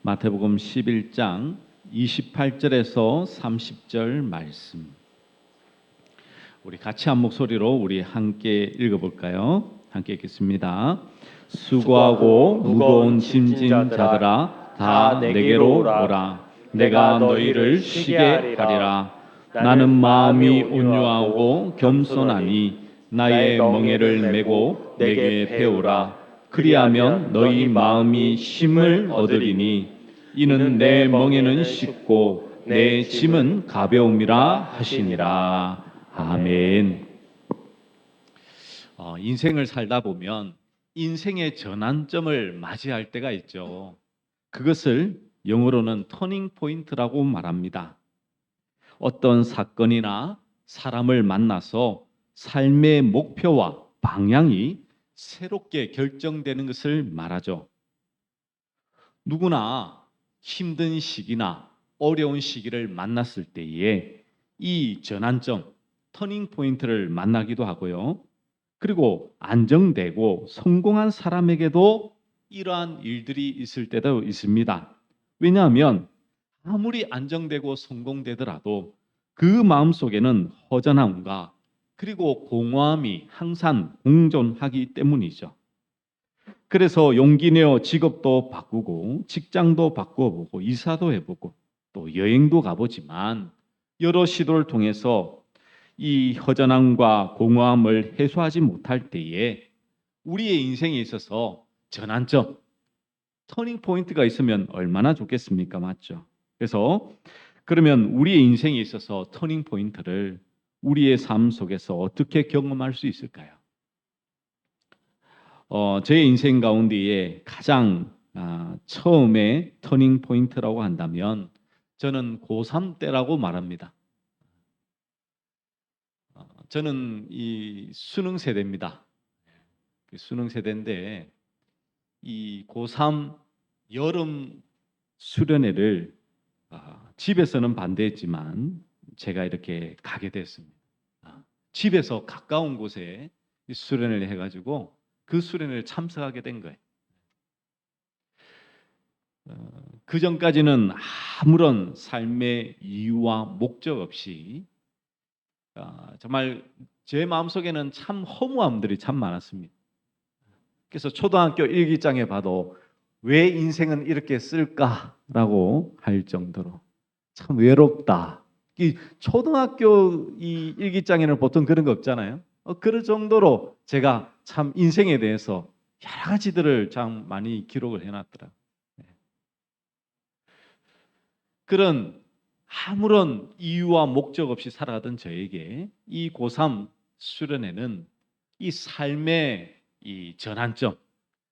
마태복음 11장 28절에서 30절 말씀. 우리 같이 한 목소리로 우리 함께 읽어볼까요? 함께 읽겠습니다. 수고하고 무거운 짐진 자들아 다 내게로 오라. 내가 너희를 쉬게 하리라. 나는 마음이 온유하고 겸손하니 나의 멍에를 메고 내게 배우라. 그리하면 너희 마음이 쉼을 얻으리니 이는 내 멍에는 쉽고 내 짐은 가벼움이라 하시니라. 아멘. 인생을 살다 보면 인생의 전환점을 맞이할 때가 있죠. 그것을 영어로는 터닝 포인트라고 말합니다. 어떤 사건이나 사람을 만나서 삶의 목표와 방향이 새롭게 결정되는 것을 말하죠. 누구나 힘든 시기나 어려운 시기를 만났을 때에 이 전환점, 터닝 포인트를 만나기도 하고요. 그리고 안정되고 성공한 사람에게도 이러한 일들이 있을 때도 있습니다. 왜냐하면 아무리 안정되고 성공되더라도 그 마음속에는 허전함과 그리고 공허함이 항상 공존하기 때문이죠. 그래서 용기 내어 직업도 바꾸고 직장도 바꿔보고 이사도 해보고 또 여행도 가보지만 여러 시도를 통해서 이 허전함과 공허함을 해소하지 못할 때에 우리의 인생에 있어서 전환점, 터닝 포인트가 있으면 얼마나 좋겠습니까? 맞죠? 그래서 그러면 우리의 인생에 있어서 터닝 포인트를 우리의 삶 속에서 어떻게 경험할 수 있을까요? 제 인생 가운데에 가장 처음에 터닝 포인트라고 한다면 저는 고3 때라고 말합니다. 저는 이 수능 세대입니다. 수능 세대인데 이 고3 여름 수련회를 집에서는 반대했지만 제가 이렇게 가게 됐습니다. 집에서 가까운 곳에 수련회를 해가지고 그 수련회를 참석하게 된 거예요. 그 전까지는 아무런 삶의 이유와 목적 없이 정말 제 마음속에는 참 허무함들이 참 많았습니다. 그래서 초등학교 일기장에 봐도 왜 인생은 이렇게 쓸까라고 할 정도로 참 외롭다. 이 초등학교 이 일기장에는 보통 그런 거 없잖아요. 그럴 정도로 제가 참 인생에 대해서 여러 가지들을 참 많이 기록을 해놨더라고요. 그런 아무런 이유와 목적 없이 살아가던 저에게 이 고3 수련회는 이 삶의 이 전환점,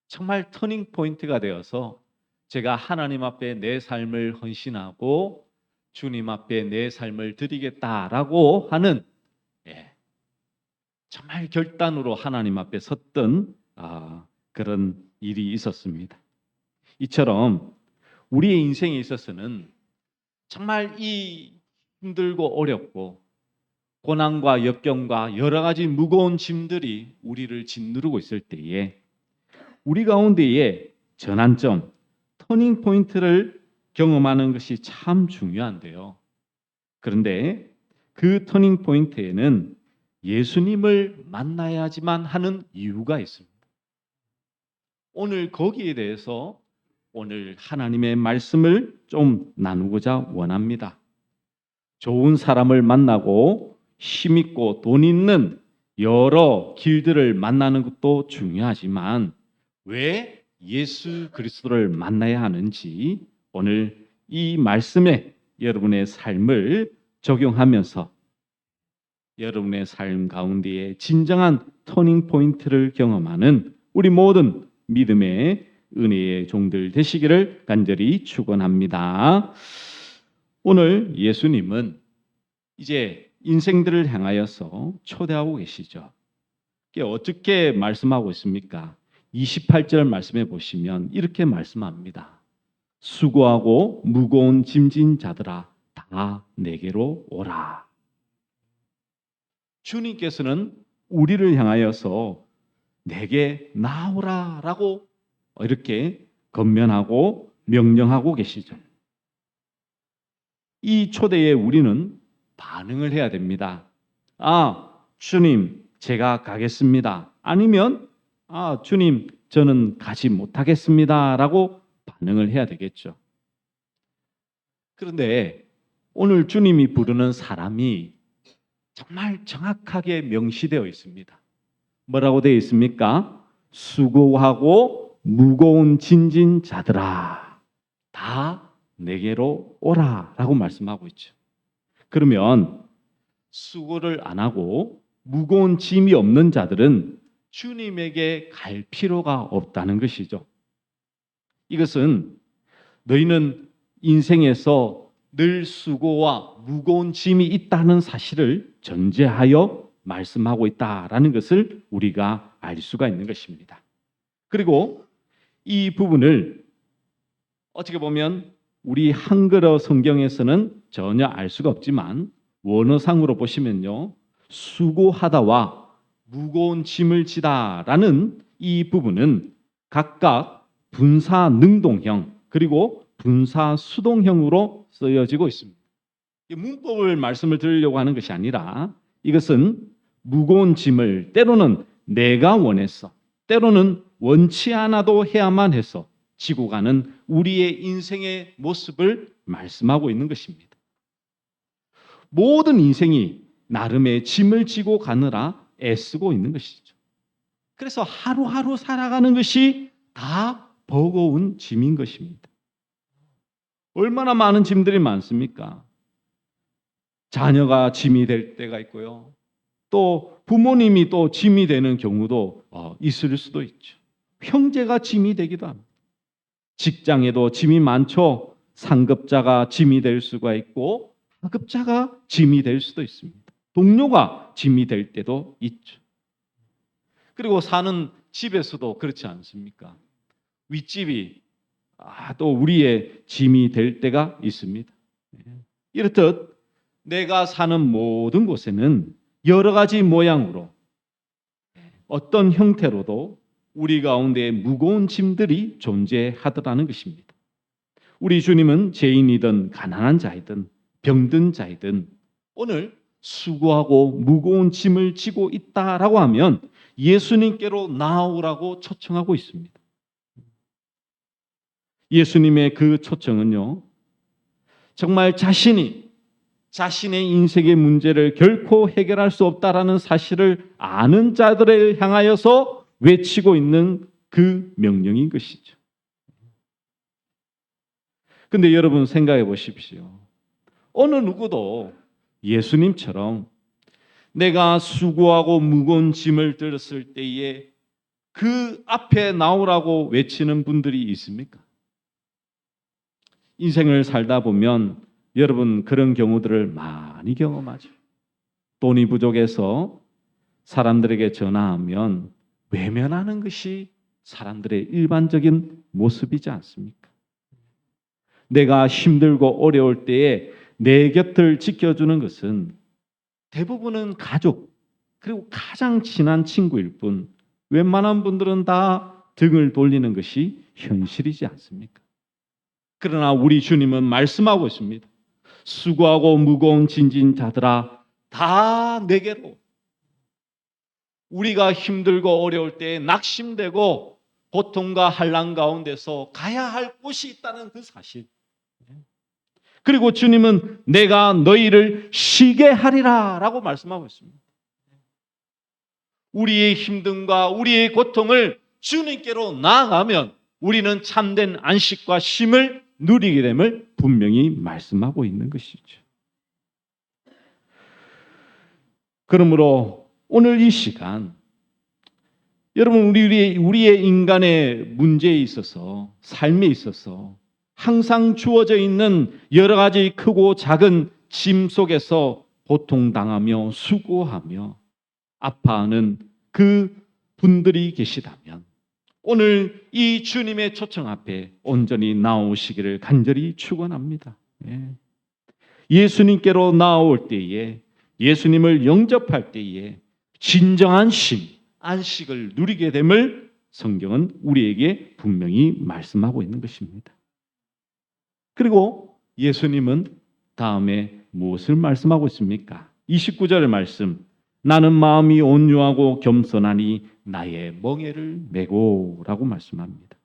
정말 터닝 포인트가 되어서 제가 하나님 앞에 내 삶을 헌신하고 주님 앞에 내 삶을 드리겠다라고 하는 정말 결단으로 하나님 앞에 섰던 그런 일이 있었습니다. 이처럼 우리의 인생에 있어서는 정말 이 힘들고 어렵고 고난과 역경과 여러 가지 무거운 짐들이 우리를 짓누르고 있을 때에 우리 가운데에 전환점, 터닝 포인트를 경험하는 것이 참 중요한데요. 그런데 그 터닝 포인트에는 예수님을 만나야지만 하는 이유가 있습니다. 오늘 거기에 대해서 오늘 하나님의 말씀을 좀 나누고자 원합니다. 좋은 사람을 만나고 힘있고 돈 있는 여러 길들을 만나는 것도 중요하지만 왜 예수 그리스도를 만나야 하는지 오늘 이 말씀에 여러분의 삶을 적용하면서 여러분의 삶 가운데에 진정한 터닝 포인트를 경험하는 우리 모든 믿음의 은혜의 종들 되시기를 간절히 축원합니다. 오늘 예수님은 이제 인생들을 향하여서 초대하고 계시죠. 어떻게 말씀하고 있습니까? 28절 말씀해 보시면 이렇게 말씀합니다. 수고하고 무거운 짐진 자들아 다 내게로 오라. 주님께서는 우리를 향하여서 내게 나오라라고 이렇게 건면하고 명령하고 계시죠. 이 초대에 우리는 반응을 해야 됩니다. 아, 주님, 제가 가겠습니다. 아니면 주님, 저는 가지 못하겠습니다라고 반응을 해야 되겠죠. 그런데 오늘 주님이 부르는 사람이 정말 정확하게 명시되어 있습니다. 뭐라고 되어 있습니까? 수고하고 무거운 짐진 자들아, 다 내게로 오라라고 말씀하고 있죠. 그러면 수고를 안 하고 무거운 짐이 없는 자들은 주님에게 갈 필요가 없다는 것이죠. 이것은 너희는 인생에서 늘 수고와 무거운 짐이 있다는 사실을 전제하여 말씀하고 있다라는 것을 우리가 알 수가 있는 것입니다. 그리고 이 부분을 어떻게 보면 우리 한글어 성경에서는 전혀 알 수가 없지만 원어상으로 보시면요, 수고하다와 무거운 짐을 지다라는 이 부분은 각각 분사 능동형 그리고 분사 수동형으로 쓰여지고 있습니다. 문법을 말씀을 드리려고 하는 것이 아니라 이것은 무거운 짐을 때로는 내가 원해서 때로는 원치 않아도 해야만 해서 지고 가는 우리의 인생의 모습을 말씀하고 있는 것입니다. 모든 인생이 나름의 짐을 지고 가느라 애쓰고 있는 것이죠. 그래서 하루하루 살아가는 것이 다 버거운 짐인 것입니다. 얼마나 많은 짐들이 많습니까? 자녀가 짐이 될 때가 있고요. 또 부모님이 또 짐이 되는 경우도 있을 수도 있죠. 형제가 짐이 되기도 합니다. 직장에도 짐이 많죠. 상급자가 짐이 될 수가 있고 하급자가 짐이 될 수도 있습니다. 동료가 짐이 될 때도 있죠. 그리고 사는 집에서도 그렇지 않습니까? 윗집이 또 우리의 짐이 될 때가 있습니다. 이렇듯 내가 사는 모든 곳에는 여러 가지 모양으로 어떤 형태로도 우리 가운데 무거운 짐들이 존재하더라는 것입니다. 우리 주님은 죄인이든 가난한 자이든 병든 자이든 오늘 수고하고 무거운 짐을 지고 있다라고 하면 예수님께로 나아오라고 초청하고 있습니다. 예수님의 그 초청은요, 정말 자신의 인생의 문제를 결코 해결할 수 없다라는 사실을 아는 자들을 향하여서 외치고 있는 그 명령인 것이죠. 근데 여러분 생각해 보십시오. 어느 누구도 예수님처럼 내가 수고하고 무거운 짐을 들었을 때에 그 앞에 나오라고 외치는 분들이 있습니까? 인생을 살다 보면 여러분 그런 경우들을 많이 경험하죠. 돈이 부족해서 사람들에게 전화하면 외면하는 것이 사람들의 일반적인 모습이지 않습니까? 내가 힘들고 어려울 때에 내 곁을 지켜주는 것은 대부분은 가족 그리고 가장 친한 친구일 뿐 웬만한 분들은 다 등을 돌리는 것이 현실이지 않습니까? 그러나 우리 주님은 말씀하고 있습니다. 수고하고 무거운 짐진 자들아 다 내게로. 우리가 힘들고 어려울 때 낙심되고 고통과 환난 가운데서 가야 할 곳이 있다는 그 사실. 그리고 주님은 내가 너희를 쉬게 하리라 라고 말씀하고 있습니다. 우리의 힘듦과 우리의 고통을 주님께로 나아가면 우리는 참된 안식과 쉼을 누리게 됨을 분명히 말씀하고 있는 것이죠. 그러므로 오늘 이 시간 여러분 우리의 인간의 문제에 있어서 삶에 있어서 항상 주어져 있는 여러 가지 크고 작은 짐 속에서 고통당하며 수고하며 아파하는 그 분들이 계시다면 오늘 이 주님의 초청 앞에 온전히 나오시기를 간절히 축원합니다. 예수님께로 나올 때에 예수님을 영접할 때에 진정한 쉼, 안식을 누리게 됨을 성경은 우리에게 분명히 말씀하고 있는 것입니다. 그리고 예수님은 다음에 무엇을 말씀하고 있습니까? 29절의 말씀. 나는 마음이 온유하고 겸손하니 나의 멍에를 메고라고 말씀합니다.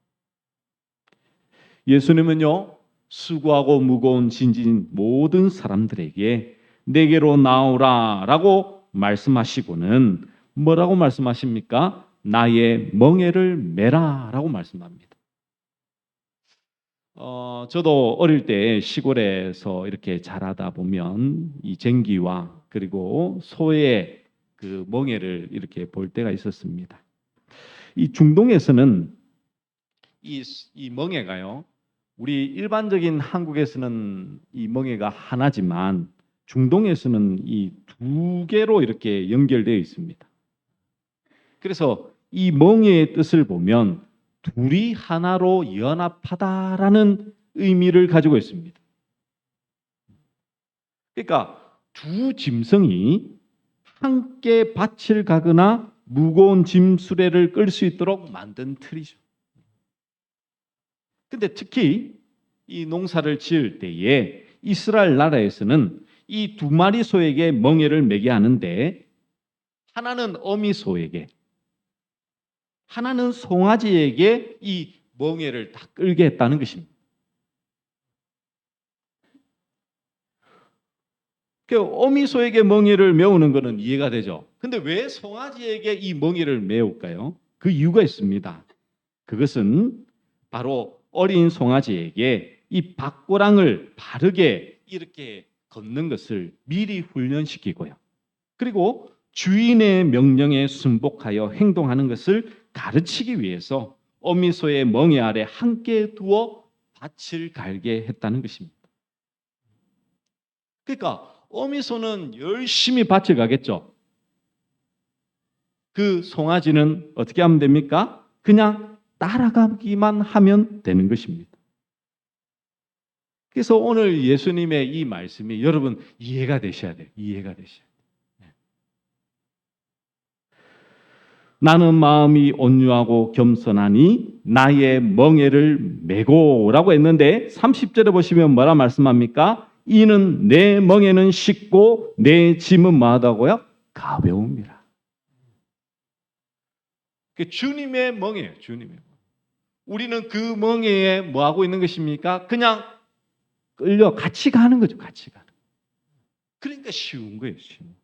예수님은요, 수고하고 무거운 짐진 모든 사람들에게 내게로 나오라라고 말씀하시고는 뭐라고 말씀하십니까? 나의 멍에를 메라라고 말씀합니다. 저도 어릴 때 시골에서 이렇게 자라다 보면 이 쟁기와 그리고 소의 그 멍에를 이렇게 볼 때가 있었습니다. 이 중동에서는 이 멍에가요, 우리 일반적인 한국에서는 이 멍에가 하나지만 중동에서는 이 두 개로 이렇게 연결되어 있습니다. 그래서 이 멍에의 뜻을 보면 둘이 하나로 연합하다라는 의미를 가지고 있습니다. 그러니까 두 짐승이 함께 밭을 가거나 무거운 짐수레를 끌 수 있도록 만든 틀이죠. 근데 특히 이 농사를 지을 때에 이스라엘 나라에서는 이 두 마리 소에게 멍에를 매게 하는데 하나는 어미 소에게, 하나는 송아지에게 이 멍에를 다 끌게 했다는 것입니다. 그 어미 소에게 멍에를 메우는 것은 이해가 되죠. 근데 왜 송아지에게 이 멍에를 메울까요? 그 이유가 있습니다. 그것은 바로 어린 송아지에게 이 밭고랑을 바르게 이렇게 걷는 것을 미리 훈련시키고요. 그리고 주인의 명령에 순복하여 행동하는 것을 가르치기 위해서 어미소의 멍에 아래 함께 두어 밭을 갈게 했다는 것입니다. 그러니까 어미소는 열심히 밭을 가겠죠. 그 송아지는 어떻게 하면 됩니까? 그냥 따라가기만 하면 되는 것입니다. 그래서 오늘 예수님의 이 말씀이 여러분 이해가 되셔야 돼요. 이해가 되셔야 돼요. 나는 마음이 온유하고 겸손하니 나의 멍에를 메고라고 했는데 30절에 보시면 뭐라 말씀합니까? 이는 내 멍에는 쉽고 내 짐은 뭐하다고요? 가벼움이라. 주님의 멍에예요. 주님의 멍에. 우리는 그 멍에에 뭐 하고 있는 것입니까? 그냥 끌려 같이 가는 거죠. 같이 가는. 그러니까 쉬운 거예요. 쉬운.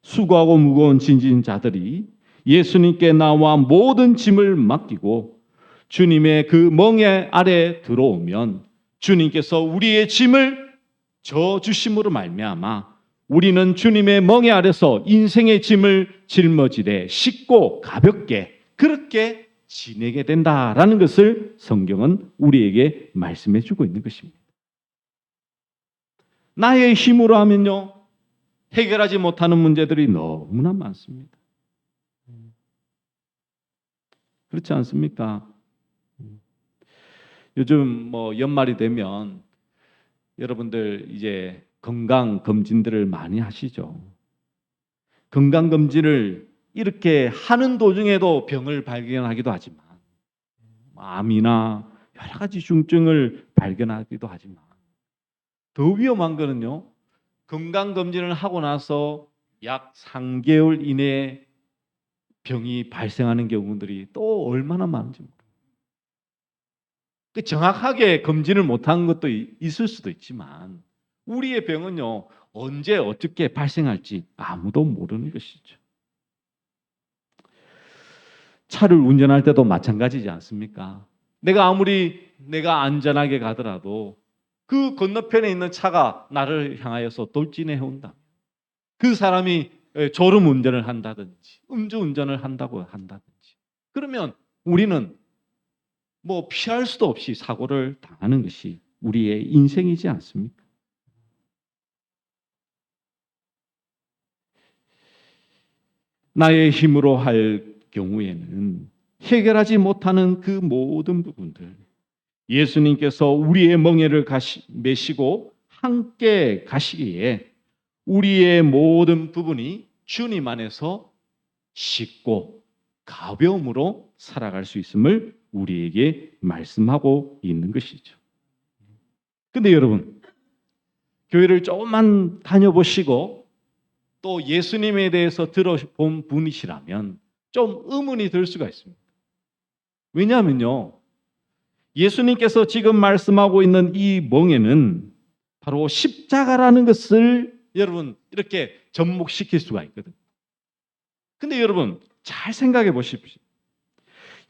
수고하고 무거운 짐진 자들이 예수님께 나와 모든 짐을 맡기고 주님의 그 멍에 아래 들어오면 주님께서 우리의 짐을 져 주심으로 말미암아 우리는 주님의 멍에 아래서 인생의 짐을 짊어지되 쉽고 가볍게 그렇게 지내게 된다라는 것을 성경은 우리에게 말씀해 주고 있는 것입니다. 나의 힘으로 하면요, 해결하지 못하는 문제들이 너무나 많습니다. 그렇지 않습니까? 요즘 뭐 연말이 되면 여러분들 이제 건강 검진들을 많이 하시죠. 건강 검진을 이렇게 하는 도중에도 병을 발견하기도 하지만 암이나 여러 가지 중증을 발견하기도 하지만 더 위험한 거는요, 건강 검진을 하고 나서 약 3개월 이내에 병이 발생하는 경우들이 또 얼마나 많은지 모릅니다. 정확하게 검진을 못한 것도 있을 수도 있지만 우리의 병은요, 언제 어떻게 발생할지 아무도 모르는 것이죠. 차를 운전할 때도 마찬가지지 않습니까? 내가 안전하게 가더라도 그 건너편에 있는 차가 나를 향하여서 돌진해 온다. 그 사람이 졸음 운전을 한다든지 음주운전을 한다고 한다든지 그러면 우리는 뭐 피할 수도 없이 사고를 당하는 것이 우리의 인생이지 않습니까? 나의 힘으로 할 경우에는 해결하지 못하는 그 모든 부분들 예수님께서 우리의 멍에를 메시고 함께 가시기에 우리의 모든 부분이 주님 안에서 쉽고 가벼움으로 살아갈 수 있음을 우리에게 말씀하고 있는 것이죠. 근데 여러분, 교회를 조금만 다녀보시고 또 예수님에 대해서 들어본 분이시라면 좀 의문이 들 수가 있습니다. 왜냐하면요, 예수님께서 지금 말씀하고 있는 이 멍에는 바로 십자가라는 것을 여러분 이렇게 접목시킬 수가 있거든요. 근데 여러분 잘 생각해 보십시오.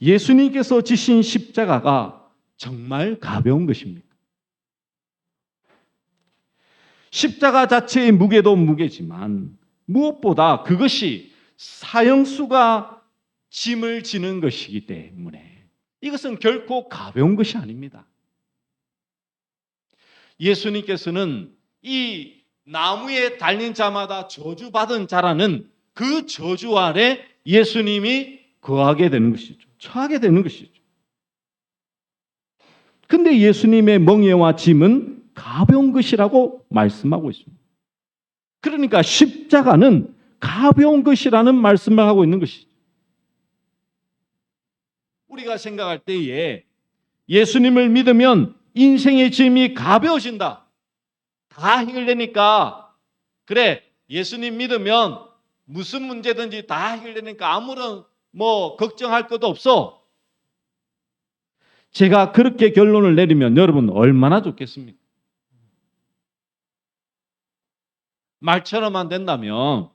예수님께서 지신 십자가가 정말 가벼운 것입니까? 십자가 자체의 무게도 무게지만 무엇보다 그것이 사형수가 짐을 지는 것이기 때문에 이것은 결코 가벼운 것이 아닙니다. 예수님께서는 이 나무에 달린 자마다 저주받은 자라는 그 저주 아래 예수님이 거하게 되는 것이죠. 처하게 되는 것이죠. 근데 예수님의 멍에와 짐은 가벼운 것이라고 말씀하고 있습니다. 그러니까 십자가는 가벼운 것이라는 말씀을 하고 있는 것이죠. 우리가 생각할 때에 예수님을 믿으면 인생의 짐이 가벼워진다. 다 해결되니까 그래 예수님 믿으면 무슨 문제든지 다 해결되니까 아무런 걱정할 것도 없어. 제가 그렇게 결론을 내리면 여러분 얼마나 좋겠습니까? 말처럼만 된다면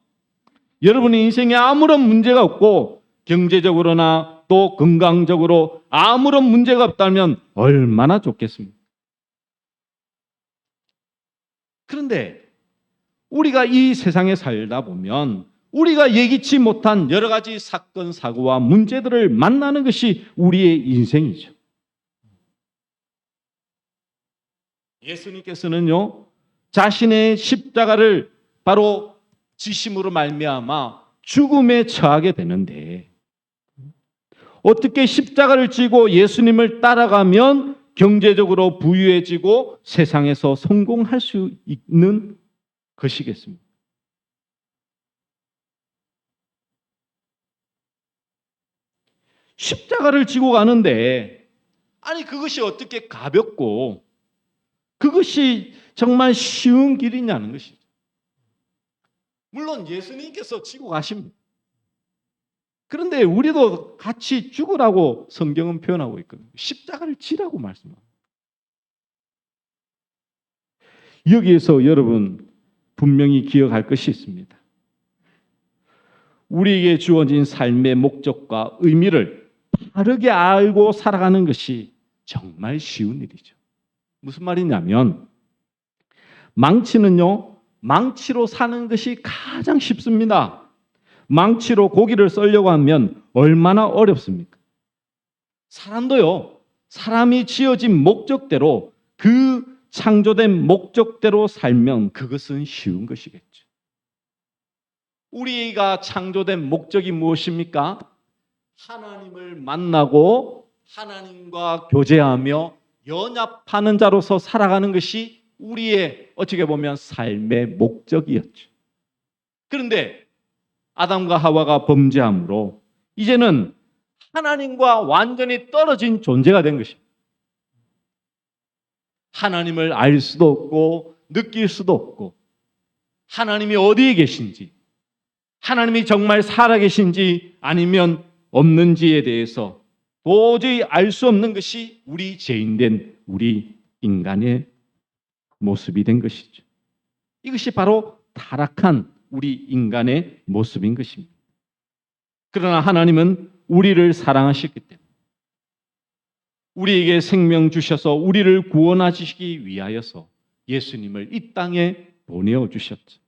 여러분의 인생에 아무런 문제가 없고 경제적으로나 또 건강적으로 아무런 문제가 없다면 얼마나 좋겠습니까? 그런데 우리가 이 세상에 살다 보면 우리가 예기치 못한 여러 가지 사건, 사고와 문제들을 만나는 것이 우리의 인생이죠. 예수님께서는요, 자신의 십자가를 바로 지심으로 말미암아 죽음에 처하게 되는데 어떻게 십자가를 지고 예수님을 따라가면 경제적으로 부유해지고 세상에서 성공할 수 있는 것이겠습니까? 십자가를 지고 가는데 아니 그것이 어떻게 가볍고 그것이 정말 쉬운 길이냐는 것이죠. 물론 예수님께서 지고 가십니다. 그런데 우리도 같이 죽으라고 성경은 표현하고 있거든요. 십자가를 지라고 말씀합니다. 여기에서 여러분 분명히 기억할 것이 있습니다. 우리에게 주어진 삶의 목적과 의미를 바르게 알고 살아가는 것이 정말 쉬운 일이죠. 무슨 말이냐면 망치는요, 망치로 사는 것이 가장 쉽습니다. 망치로 고기를 썰려고 하면 얼마나 어렵습니까? 사람도요, 사람이 지어진 목적대로 그 창조된 목적대로 살면 그것은 쉬운 것이겠죠. 우리가 창조된 목적이 무엇입니까? 하나님을 만나고 하나님과 교제하며 연합하는 자로서 살아가는 것이 우리의 어떻게 보면 삶의 목적이었죠. 그런데 아담과 하와가 범죄함으로 이제는 하나님과 완전히 떨어진 존재가 된 것입니다. 하나님을 알 수도 없고 느낄 수도 없고 하나님이 어디에 계신지 하나님이 정말 살아계신지 아니면 없는지에 대해서 도저히 알 수 없는 것이 우리 죄인된 우리 인간의 모습이 된 것이죠. 이것이 바로 타락한 우리 인간의 모습인 것입니다. 그러나 하나님은 우리를 사랑하셨기 때문에 우리에게 생명 주셔서 우리를 구원하시기 위하여서 예수님을 이 땅에 보내어 주셨죠.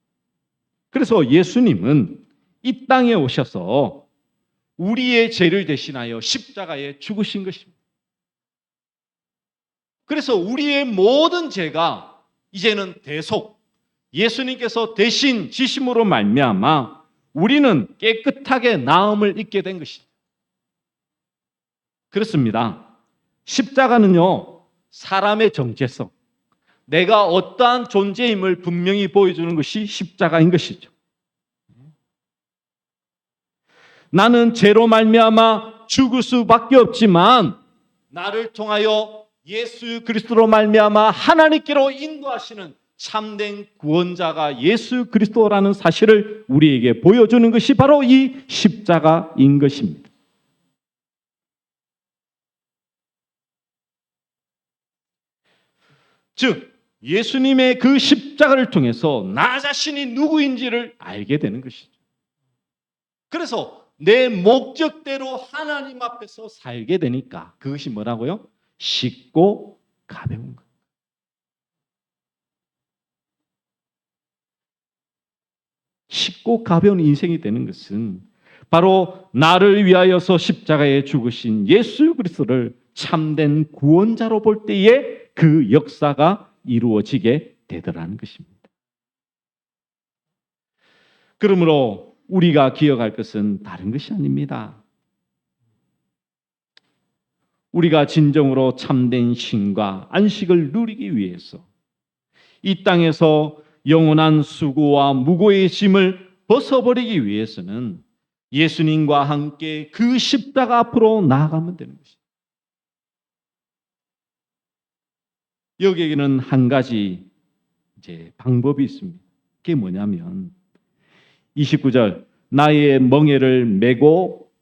그래서 예수님은 이 땅에 오셔서 우리의 죄를 대신하여 십자가에 죽으신 것입니다. 그래서 우리의 모든 죄가 이제는 대속, 예수님께서 대신 지심으로 말미암아 우리는 깨끗하게 나음을 입게 된 것이죠. 그렇습니다. 십자가는요, 사람의 정체성, 내가 어떠한 존재임을 분명히 보여주는 것이 십자가인 것이죠. 나는 죄로 말미암아 죽을 수밖에 없지만 나를 통하여 예수 그리스도로 말미암아 하나님께로 인도하시는 참된 구원자가 예수 그리스도라는 사실을 우리에게 보여주는 것이 바로 이 십자가인 것입니다. 즉 예수님의 그 십자가를 통해서 나 자신이 누구인지를 알게 되는 것이죠. 그래서 내 목적대로 하나님 앞에서 살게 되니까 그것이 뭐라고요? 쉽고 가벼운 것. 쉽고 가벼운 인생이 되는 것은 바로 나를 위하여서 십자가에 죽으신 예수 그리스도를 참된 구원자로 볼 때에 그 역사가 이루어지게 되더라는 것입니다. 그러므로 우리가 기억할 것은 다른 것이 아닙니다. 우리가 진정으로 참된 쉼과 안식을 누리기 위해서 이 땅에서 영원한 수고와 무고의 짐을 벗어버리기 위해서는 예수님과 함께 그 십자가 앞으로 나아가면 되는 것입니다. 여기에는 한 가지 방법이 있습니다. 그게 뭐냐면 29절 나의 멍에를 메고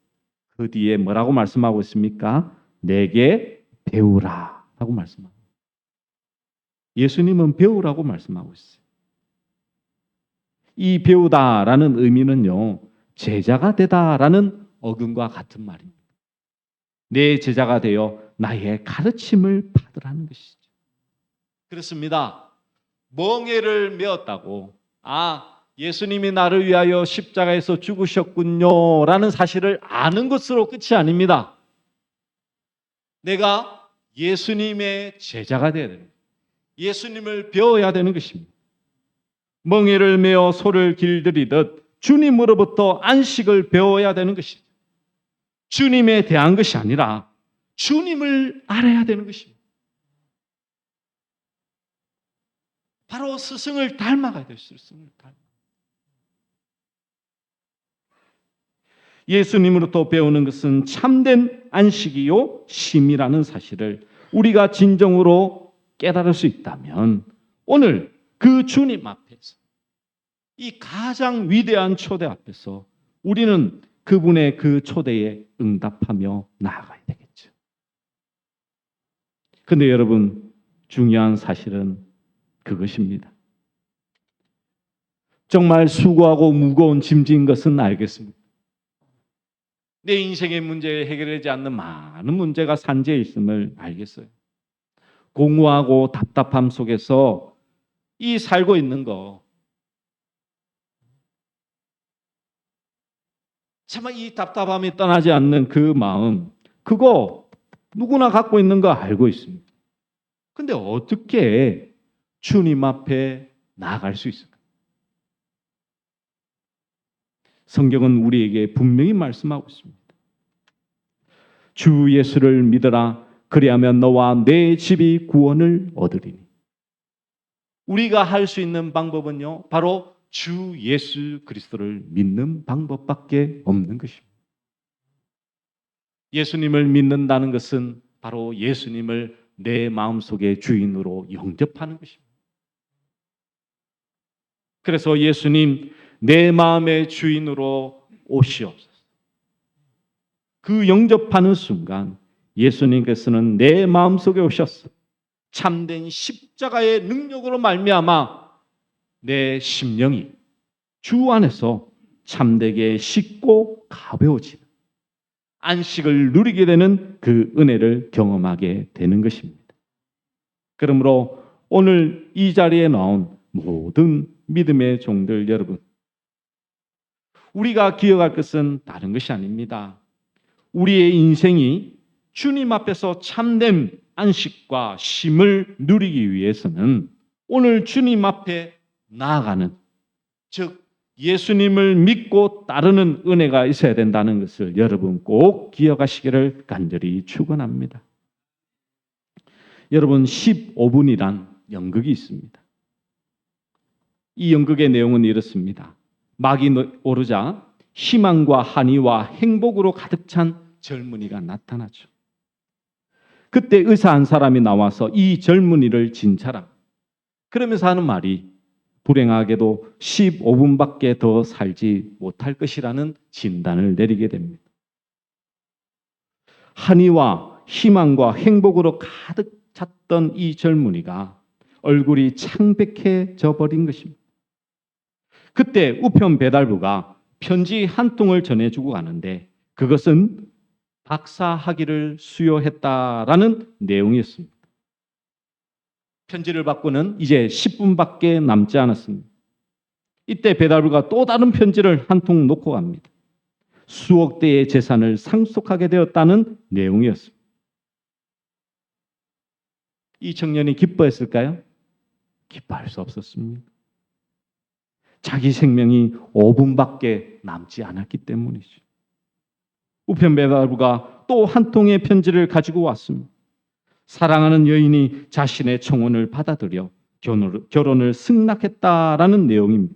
그 뒤에 뭐라고 말씀하고 있습니까? 내게 배우라 라고 말씀합니다. 예수님은 배우라고 말씀하고 있어요. 이 배우다라는 의미는요, 제자가 되다라는 어근과 같은 말입니다. 내 제자가 되어 나의 가르침을 받으라는 것이죠. 그렇습니다. 멍에를 메었다고 예수님이 나를 위하여 십자가에서 죽으셨군요 라는 사실을 아는 것으로 끝이 아닙니다. 내가 예수님의 제자가 되어야 됩니다. 예수님을 배워야 되는 것입니다. 멍에를 메어 소를 길들이듯 주님으로부터 안식을 배워야 되는 것이죠. 주님에 대한 것이 아니라 주님을 알아야 되는 것입니다. 바로 스승을 닮아가야 돼요. 스승을 닮아. 예수님으로부터 배우는 것은 참된 안식이요 쉼이라는 사실을 우리가 진정으로 깨달을 수 있다면 오늘 그 주님 앞에서 이 가장 위대한 초대 앞에서 우리는 그분의 그 초대에 응답하며 나아가야 되겠죠. 그런데 여러분 중요한 사실은 그것입니다. 정말 수고하고 무거운 짐진 것은 알겠습니다. 내 인생의 문제를 해결하지 않는 많은 문제가 산재해 있음을 알겠어요. 공허하고 답답함 속에서 이 살고 있는 거 정말 이 답답함이 떠나지 않는 그 마음 그거 누구나 갖고 있는 거 알고 있습니다. 근데 어떻게 주님 앞에 나아갈 수 있을까? 성경은 우리에게 분명히 말씀하고 있습니다. 주 예수를 믿어라. 그리하면 너와 내 집이 구원을 얻으리니. 우리가 할 수 있는 방법은요, 바로 주 예수 그리스도를 믿는 방법밖에 없는 것입니다. 예수님을 믿는다는 것은 바로 예수님을 내 마음속의 주인으로 영접하는 것입니다. 그래서 예수님 내 마음의 주인으로 오시옵소서. 그 영접하는 순간 예수님께서는 내 마음속에 오셨어. 참된 십자가의 능력으로 말미암아 내 심령이 주 안에서 참되게 쉽고 가벼워지는 안식을 누리게 되는 그 은혜를 경험하게 되는 것입니다. 그러므로 오늘 이 자리에 나온 모든 믿음의 종들 여러분, 우리가 기억할 것은 다른 것이 아닙니다. 우리의 인생이 주님 앞에서 참된 안식과 쉼을 누리기 위해서는 오늘 주님 앞에 나아가는, 즉 예수님을 믿고 따르는 은혜가 있어야 된다는 것을 여러분 꼭 기억하시기를 간절히 축원합니다. 여러분 15분이란 연극이 있습니다. 이 연극의 내용은 이렇습니다. 막이 오르자 희망과 한의와 행복으로 가득 찬 젊은이가 나타나죠. 그때 의사 한 사람이 나와서 이 젊은이를 진찰합니다. 그러면서 하는 말이 불행하게도 15분밖에 더 살지 못할 것이라는 진단을 내리게 됩니다. 한의와 희망과 행복으로 가득 찼던 이 젊은이가 얼굴이 창백해져 버린 것입니다. 그때 우편 배달부가 편지 한 통을 전해주고 가는데 그것은 박사 학위를 수여했다라는 내용이었습니다. 편지를 받고는 이제 10분밖에 남지 않았습니다. 이때 배달부가 또 다른 편지를 한 통 놓고 갑니다. 수억 대의 재산을 상속하게 되었다는 내용이었습니다. 이 청년이 기뻐했을까요? 기뻐할 수 없었습니다. 자기 생명이 5분밖에 남지 않았기 때문이죠. 우편 배달부가 또 한 통의 편지를 가지고 왔습니다. 사랑하는 여인이 자신의 청혼을 받아들여 결혼을 승낙했다라는 내용입니다.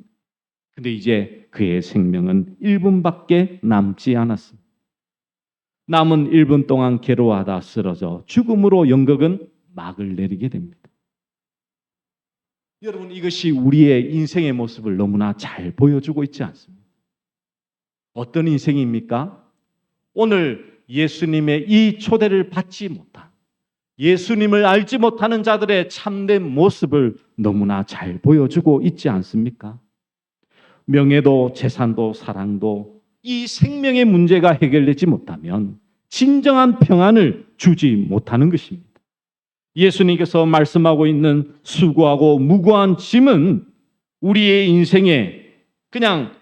근데 이제 그의 생명은 1분밖에 남지 않았습니다. 남은 1분 동안 괴로워하다 쓰러져 죽음으로 연극은 막을 내리게 됩니다. 여러분, 이것이 우리의 인생의 모습을 너무나 잘 보여주고 있지 않습니까? 어떤 인생입니까? 오늘 예수님의 이 초대를 받지 못한, 예수님을 알지 못하는 자들의 참된 모습을 너무나 잘 보여주고 있지 않습니까? 명예도 재산도 사랑도 이 생명의 문제가 해결되지 못하면 진정한 평안을 주지 못하는 것입니다. 예수님께서 말씀하고 있는 수고하고 무거운 짐은 우리의 인생에 그냥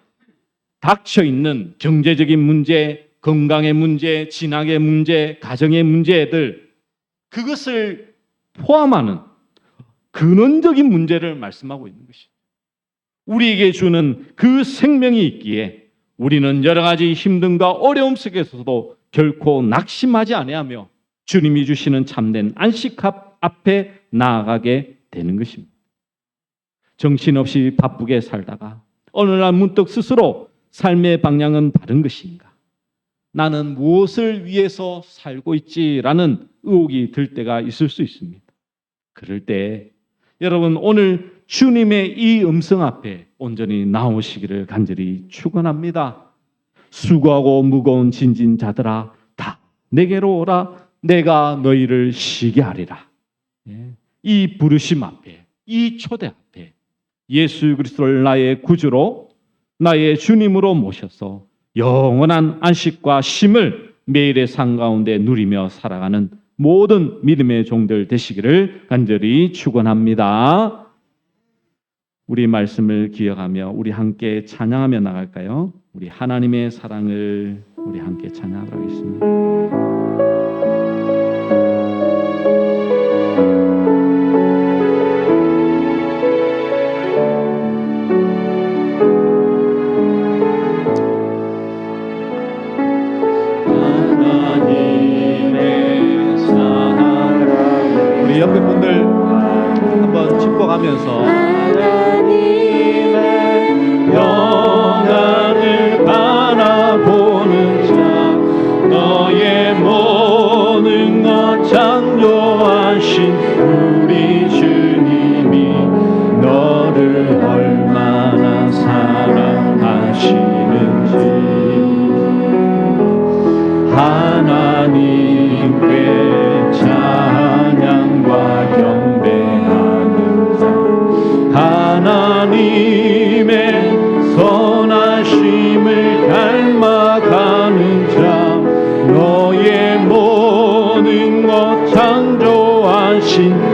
닥쳐 있는 경제적인 문제, 건강의 문제, 진학의 문제, 가정의 문제들, 그것을 포함하는 근원적인 문제를 말씀하고 있는 것입니다. 우리에게 주는 그 생명이 있기에 우리는 여러 가지 힘듦과 어려움 속에서도 결코 낙심하지 아니하며 주님이 주시는 참된 안식 앞에 나아가게 되는 것입니다. 정신없이 바쁘게 살다가 어느 날 문득 스스로 삶의 방향은 바른 것인가? 나는 무엇을 위해서 살고 있지라는 의혹이 들 때가 있을 수 있습니다. 그럴 때 여러분, 오늘 주님의 이 음성 앞에 온전히 나오시기를 간절히 축원합니다. 수고하고 무거운 짐진 자들아 다 내게로 오라. 내가 너희를 쉬게 하리라. 이 부르심 앞에, 이 초대 앞에 예수 그리스도를 나의 구주로, 나의 주님으로 모셔서 영원한 안식과 쉼을 매일의 삶 가운데 누리며 살아가는 모든 믿음의 종들 되시기를 간절히 축원합니다. 우리 말씀을 기억하며 우리 함께 찬양하며 나갈까요? 우리 하나님의 사랑을 우리 함께 찬양하도록 하겠습니다. 우리 옆에 분들 한번 축복하면서 하나님의 영광을 바라보는 자, 너의 모든 것 창조하신 우리 주님이 너를 얼마나 사랑하시는지 하나님께 찬양과 경배하는 자, 하나님의 선하심을 닮아가는 자, 너의 모든 것 창조하신